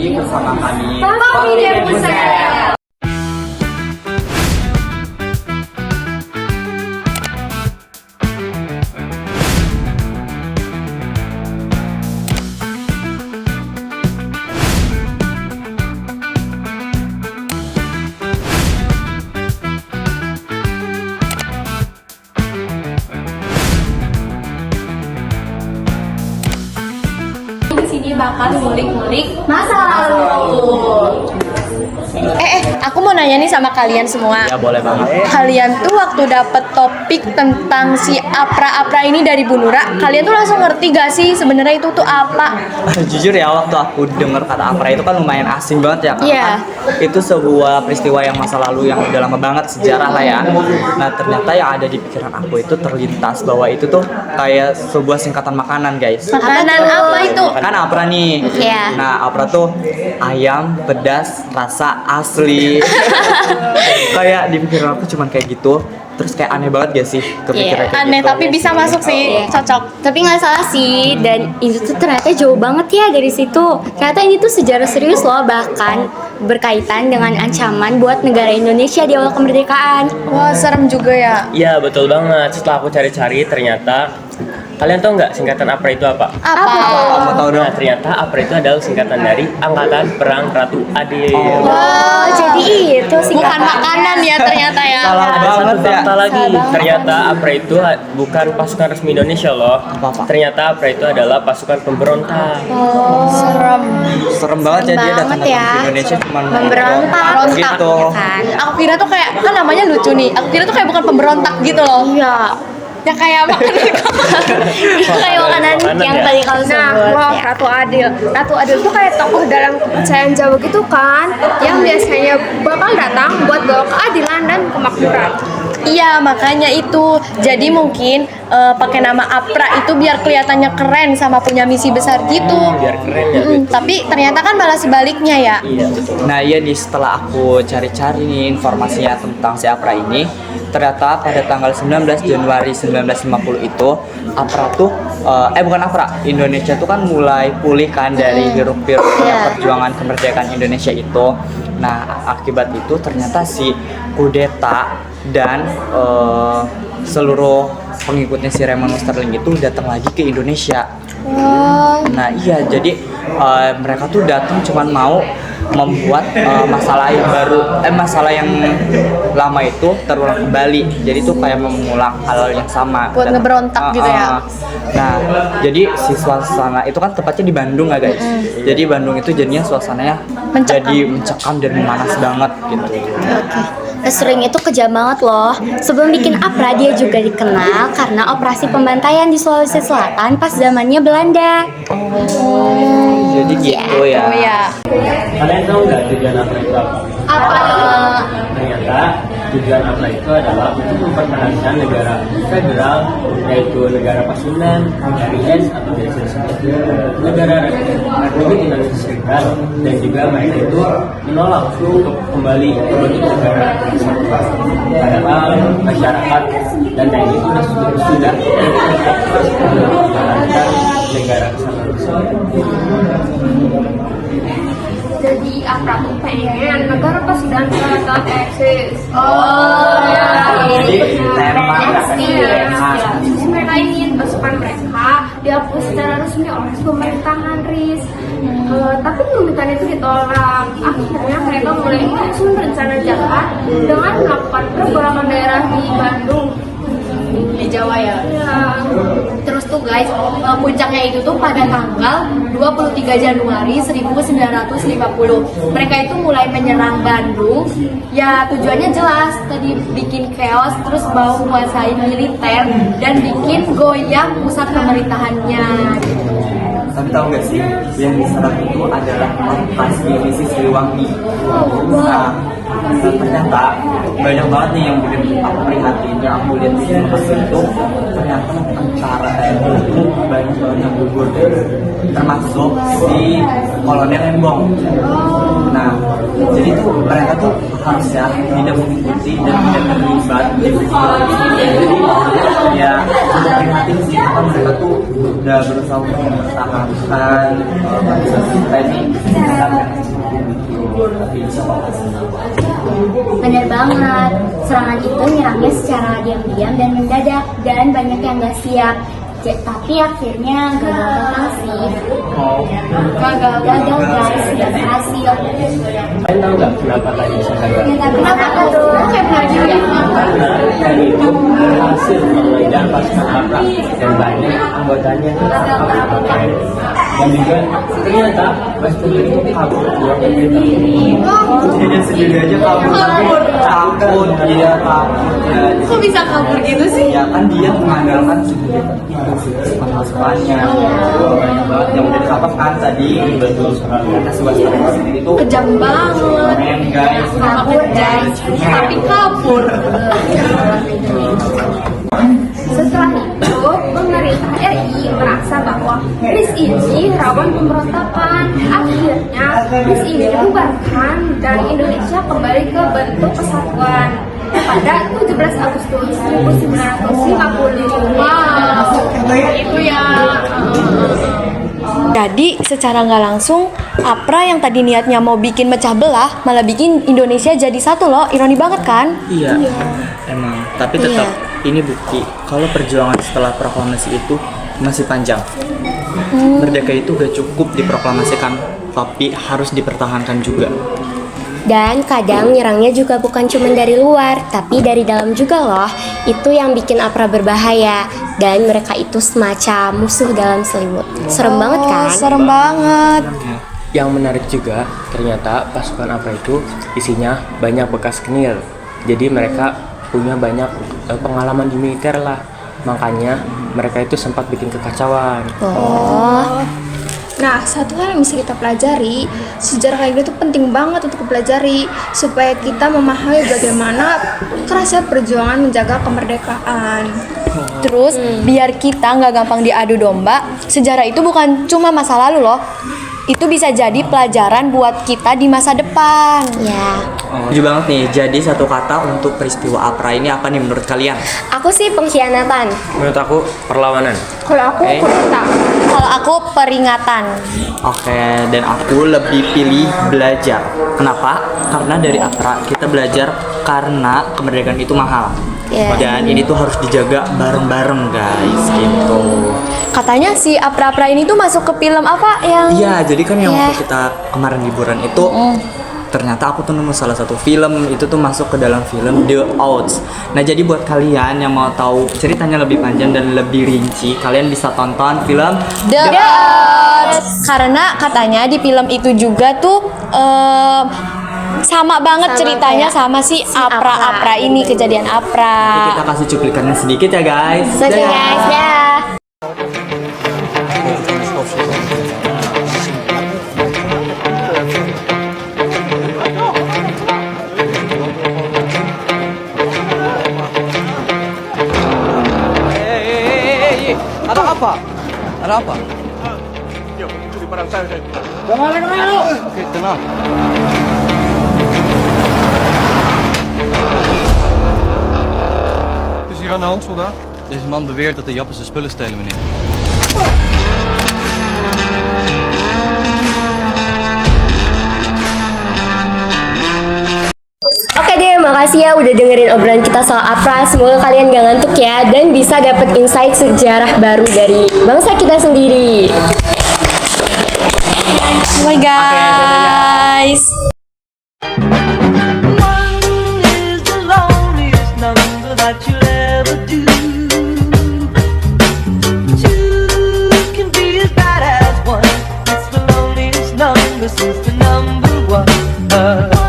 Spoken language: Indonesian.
lagi bersama kami Kami Depusel. Di sini bakal ngulik-ngulik masa lalu. Aku mau nanya nih sama kalian semua. Ya boleh banget. Kalian tuh waktu dapet topik tentang si Apra-Apra ini dari Bu Nura, kalian tuh langsung ngerti gak sih sebenarnya itu tuh apa? Jujur ya, waktu aku dengar kata Apra itu kan lumayan asing banget ya, karena Iya. itu sebuah peristiwa yang masa lalu yang udah lama banget, sejarah lah ya. Nah ternyata yang ada di pikiran aku itu terlintas bahwa itu tuh kayak sebuah singkatan makanan, guys. Makanan apa itu? Kan Apra nih. Iya. Nah Apra tuh ayam pedas rasa asli. Kayak di pikiran aku cuman kayak gitu. Terus kayak aneh banget gak sih kepikiran kayak Aneh gitu. tapi bisa masuk sih, cocok. Tapi nggak salah sih, dan itu tuh ternyata jauh banget ya dari situ. Ternyata ini tuh sejarah serius loh, bahkan berkaitan dengan ancaman buat negara Indonesia di awal kemerdekaan. Wah serem juga ya. Iya betul banget. Setelah aku cari-cari ternyata kalian tahu nggak singkatan APRA itu apa? Kamu tahu dong? Nah ternyata APRA itu adalah singkatan dari Angkatan Perang Ratu Adil. Oh, jadi itu Bukan singkatan makanan ya ternyata ya. Salah Ada banget satu ya. fakta lagi. Ternyata APRA itu bukan pasukan resmi Indonesia loh. Apa-apa? Ternyata APRA itu adalah pasukan pemberontak. Serem. Serem banget ya dia datang banget ke ya. Indonesia cuman Memberontak gitu. ya kan? Aku kira tuh kayak, kan namanya lucu nih. Aku kira tuh kayak bukan pemberontak gitu loh. Iya. Ya kayak makanan. Itu kayak makanan yang ya? tadi kamu Nah, sebut. wah, ya. Ratu Adil. Ratu Adil tuh kayak tokoh dalam kepercayaan Jawa gitu kan, yang biasanya bakal datang buat bawa keadilan dan kemakmuran. Iya makanya itu. Jadi mungkin pakai nama Apra itu biar kelihatannya keren sama punya misi besar gitu. Biar keren ya. Tapi ternyata kan malah sebaliknya ya. Iya betul. Nah iya nih, setelah aku cari-cari nih informasinya tentang si Apra ini, ternyata pada tanggal 19 Januari 1950 itu Apra tuh bukan Apra, Indonesia tuh kan mulai pulih kan dari hiruk-pikuknya perjuangan kemerdekaan Indonesia itu. Nah akibat itu ternyata si kudeta dan seluruh pengikutnya si Raymond Sterling itu datang lagi ke Indonesia. Nah iya, jadi mereka tuh datang cuman mau membuat masalah yang baru, masalah yang lama itu terulang kembali. Jadi tuh kayak mengulang hal yang sama. Buat ngeberontak gitu ya. Nah, jadi si suasana itu kan tepatnya di Bandung ya guys. Jadi Bandung itu jadinya suasananya jadi mencekam dan memanas banget gitu. Sering itu kejam banget loh. Sebelum bikin APRA dia juga dikenal karena operasi pembantaian di Sulawesi Selatan pas zamannya Belanda. Jadi gitu ya. Oh ya. Kalian tahu nggak tujuan APRA itu apa? Apa? Ternyata tujuan APRA itu adalah untuk mempertahankan negara federal, yaitu negara Pasundan, RIS atau biasa disebut negara Republik Indonesia Serikat, dan juga mereka itu menolak untuk kembali ke bentuk negara tersebut. Padahal masyarakat dan TNI itu sudah mempertahankan negara kesatuan tersebut. Jadi APRA tuh pengen negara Pasundan tetap eksis. Jadi memang Jadi mereka ingin pasukan mereka dihapus secara resmi oleh pemerintahan RIS. Tapi permintaan itu ditolak. Akhirnya mereka mulai menyusun rencana jahat dengan melakukan pergolakan daerah di Bandung. Di Jawa ya. Ya. Terus tuh guys, puncaknya itu tuh pada tanggal 23 Januari 1950. Mereka itu mulai menyerang Bandung. Ya tujuannya jelas, tadi bikin chaos, terus mau menguasai militer dan bikin goyang pusat pemerintahannya. tapi tahu nggak sih yang diserang itu adalah markas divisi Siliwangi. Nah ternyata banyak banget nih yang bikin aku prihatin. Yang aku lihat di lokasi itu ternyata tentara itu banyak banget yang gugur, termasuk di Kolonel Lembong. Nah, jadi tuh mereka tuh harusnya tidak mengikuti dan tidak terlibat di jadi ya untuk prihatin sih, karena mereka tuh udah berusaha untuk mempertahankan bangsa kita ini Benar banget, serangan itu nyerangnya secara diam-diam dan mendadak, dan banyak yang gak siap. Tapi akhirnya gagal total sih. Gagal guys, gak berhasil. Kalian tahu nggak kenapa tadi bisa gagal? Kenapa tuh? Kayak pernah juga. Karena tadi itu berhasil mengejar pasukan Apra dan banyak anggotanya dan juga ternyata pasukan itu kabur dari kita. kejadian sendiri aja kabur, takut dia takut ya. Kok bisa kabur gitu sih? Ya kan dia mengandalkan pasukannya. Banyak banget yang udah disapaskan tadi. Betul sekali. Karena suasana sendiri itu Kejam banget. keren guys. Kabur guys, tapi kabur. Setelah itu, pemerintah RI merasa bahwa RIS ini rawan pemberontakan. Akhirnya, RIS ini dibubarkan dan Indonesia kembali ke bentuk kesatuan pada 17 Agustus 1950. Wow, itu ya. Jadi secara nggak langsung APRA yang tadi niatnya mau bikin mecah belah malah bikin Indonesia jadi satu loh, ironi banget kan? Iya, emang. Tapi tetap ini bukti kalau perjuangan setelah proklamasi itu masih panjang. Merdeka itu gak cukup diproklamasikan, tapi harus dipertahankan juga. Dan kadang nyerangnya juga bukan cuma dari luar, tapi dari dalam juga loh. Itu yang bikin APRA berbahaya. Dan mereka itu semacam musuh dalam selimut. Serem banget kan? Serem banget. Yang menarik juga, ternyata pasukan APRA itu isinya banyak bekas kenil. Jadi mereka punya banyak pengalaman di militer lah. Makanya mereka itu sempat bikin kekacauan. Oh, Nah, satu hal yang bisa kita pelajari, sejarah kayak gitu penting banget untuk dipelajari supaya kita memahami bagaimana kerasnya perjuangan menjaga kemerdekaan. Terus biar kita nggak gampang diadu domba, sejarah itu bukan cuma masa lalu loh. Itu bisa jadi pelajaran buat kita di masa depan. ya. Setuju banget nih. Jadi satu kata untuk peristiwa APRA ini apa nih menurut kalian? Aku sih pengkhianatan. Menurut aku perlawanan. Kalau aku kudeta. Kalau aku peringatan. Oke, dan aku lebih pilih belajar. Kenapa? Karena dari APRA kita belajar karena kemerdekaan itu mahal. Ya. Dan ini tuh harus dijaga bareng-bareng guys, gitu. Katanya si APRA-APRA ini tuh masuk ke film apa yang? Iya, jadi kan yang Ya. waktu kita kemarin liburan itu ternyata aku tuh nemu salah satu film itu tuh masuk ke dalam film The Outs. Nah, jadi buat kalian yang mau tahu ceritanya lebih panjang dan lebih rinci, kalian bisa tonton film The Outs. Karena katanya di film itu juga tuh sama banget Sama ceritanya kayak sama si APRA-APRA ini, kejadian Nanti APRA. kita kasih cuplikannya sedikit ya guys. Oke guys, dah. Ada apa? Ada apa? Oke, tenang. Wat is hier aan de hand, soldaat? Deze man beweert dat de jappers zijn spullen stelen, meneer. Oke deh, makasih ya udah dengerin obrolan kita soal APRA. Semoga kalian gak ngantuk ya dan bisa dapet insight sejarah baru dari bangsa kita sendiri. Bye guys. One is the loneliest number that you'll ever do. Two can be as bad as one. It's the loneliest number since the number one.